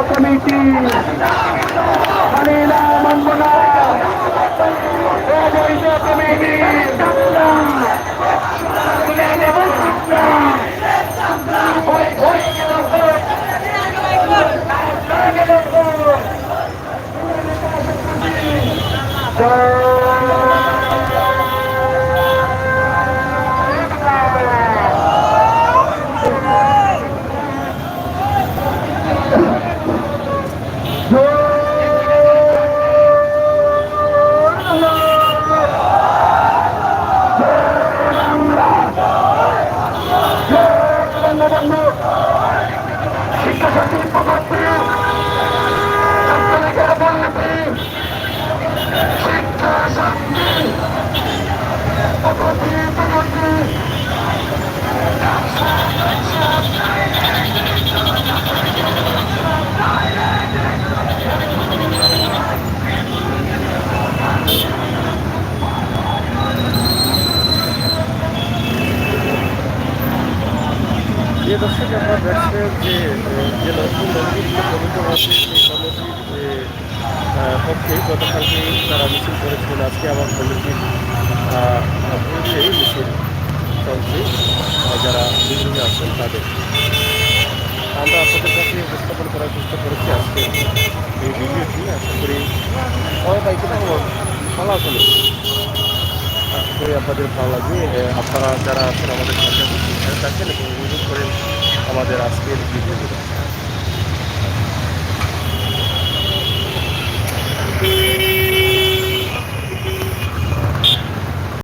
Committee মানিনা Mandanna committee যে দর্শক আপনারা দেখছেন যে নতুন কমিটি আছে সেই কমিটির পক্ষে গতকালকে তারা মিছিল করেছিলেন। আজকে আবার কমিটির বিরুদ্ধে মিছিল চলছে যারা বিরোধী আছেন তাদের। আমরা আপনাদের কাছে উপস্থাপন করার চেষ্টা করেছি আজকে এই ভিডিওটি। আশা করি সবাই বাইকে ভালো আছেন, আশা করি আপনাদের ভালো লাগবে। আপনারা যারা আছেন আমাদের সাথে থাকেন এবং অনুরোধ করেন আমাদের আজকের ভিডিওগুলো।